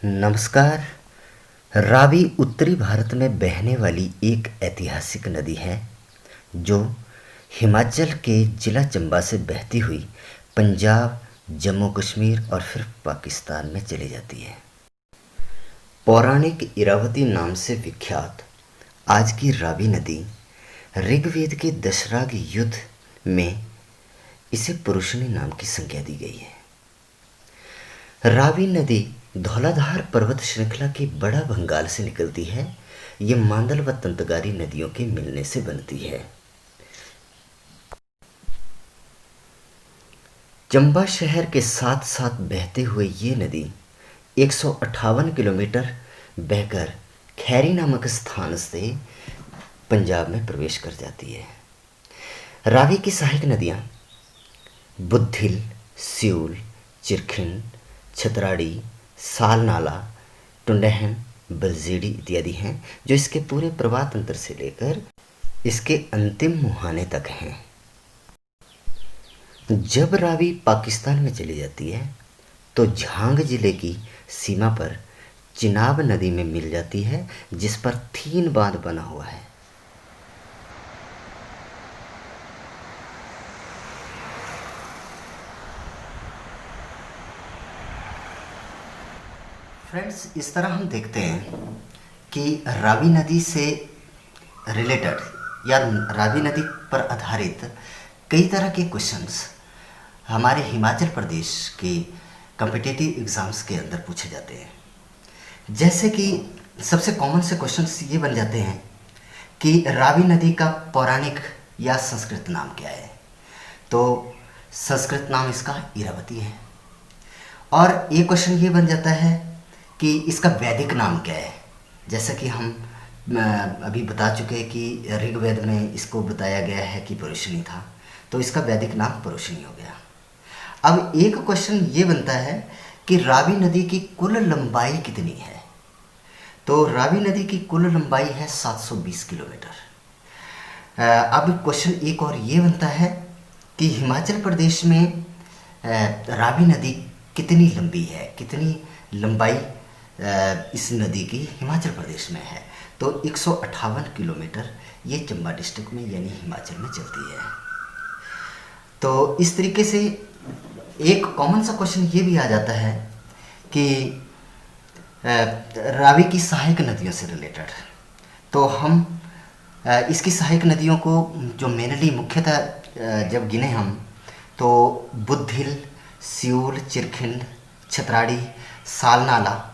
नमस्कार। रावी उत्तरी भारत में बहने वाली एक ऐतिहासिक नदी है जो हिमाचल के जिला चंबा से बहती हुई पंजाब, जम्मू कश्मीर और फिर पाकिस्तान में चली जाती है। पौराणिक इरावती नाम से विख्यात आज की रावी नदी ऋग्वेद के दशराग युद्ध में इसे पुरुषनी नाम की संज्ञा दी गई है। रावी नदी धौलाधार पर्वत श्रृंखला के बड़ा भंगाल से निकलती है। ये मांदल व तंतगारी नदियों के मिलने से बनती है। चंबा शहर के साथ साथ बहते हुए ये नदी 158 किलोमीटर बहकर खैरी नामक स्थान से पंजाब में प्रवेश कर जाती है। रावी की सहायक नदियाँ बुद्धिल, सियूल, चिरखिंड, छतराड़ी, सालनाला, टुंडहन, बलजेड़ी इत्यादि हैं जो इसके पूरे प्रवाह तंत्र से लेकर इसके अंतिम मुहाने तक हैं। जब रावी पाकिस्तान में चली जाती है तो झांग जिले की सीमा पर चिनाब नदी में मिल जाती है जिस पर 3 बांध बना हुआ है। फ्रेंड्स, इस तरह हम देखते हैं कि रावी नदी से रिलेटेड या रावी नदी पर आधारित कई तरह के क्वेश्चंस हमारे हिमाचल प्रदेश के कॉम्पिटिटिव एग्ज़ाम्स के अंदर पूछे जाते हैं। जैसे कि सबसे कॉमन से क्वेश्चंस ये बन जाते हैं कि रावी नदी का पौराणिक या संस्कृत नाम क्या है। तो संस्कृत नाम इसका इरावती है। और एक क्वेश्चन ये बन जाता है कि इसका वैदिक नाम क्या है। जैसा कि हम अभी बता चुके हैं कि ऋग्वेद में इसको बताया गया है कि पुरुषनी था, तो इसका वैदिक नाम पुरुषनी हो गया। अब एक क्वेश्चन ये बनता है कि रावी नदी की कुल लंबाई कितनी है। तो रावी नदी की कुल लंबाई है 720 किलोमीटर। अब क्वेश्चन एक और ये बनता है कि हिमाचल प्रदेश में रावी नदी कितनी लंबी है, कितनी लंबाई इस नदी की हिमाचल प्रदेश में है। तो 158 किलोमीटर ये चंबा डिस्ट्रिक्ट में यानी हिमाचल में चलती है। तो इस तरीके से एक कॉमन सा क्वेश्चन ये भी आ जाता है कि रावी की सहायक नदियों से रिलेटेड। तो हम इसकी सहायक नदियों को जो मेनली मुख्यतः जब गिने हम तो बुद्धिल, सियूल, चिरखिंड, छतराड़ी, सालनाला,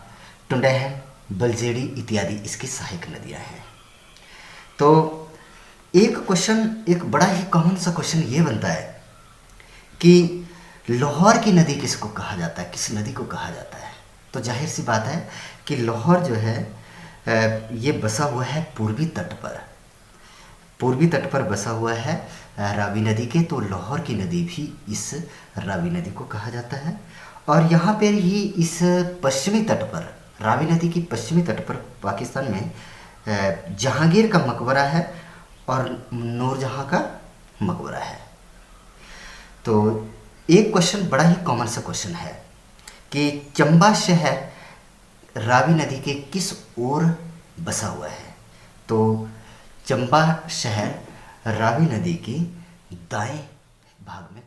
टुंडहन, बलजेड़ी इत्यादि इसकी सहायक नदियां हैं। तो एक क्वेश्चन, एक बड़ा ही कॉमन सा क्वेश्चन ये बनता है कि लाहौर की नदी किसको कहा जाता है, किस नदी को कहा जाता है। तो जाहिर सी बात है कि लाहौर जो है ये बसा हुआ है पूर्वी तट पर बसा हुआ है रावी नदी के। तो लाहौर की नदी भी इस रावी नदी को कहा जाता है। और यहाँ पर ही इस पश्चिमी तट पर, रावी नदी की पश्चिमी तट पर पाकिस्तान में जहांगीर का मकबरा है और नूरजहां का मकबरा है। तो एक क्वेश्चन बड़ा ही कॉमन सा क्वेश्चन है कि चंबा शहर रावी नदी के किस ओर बसा हुआ है। तो चंबा शहर रावी नदी की दाएं भाग में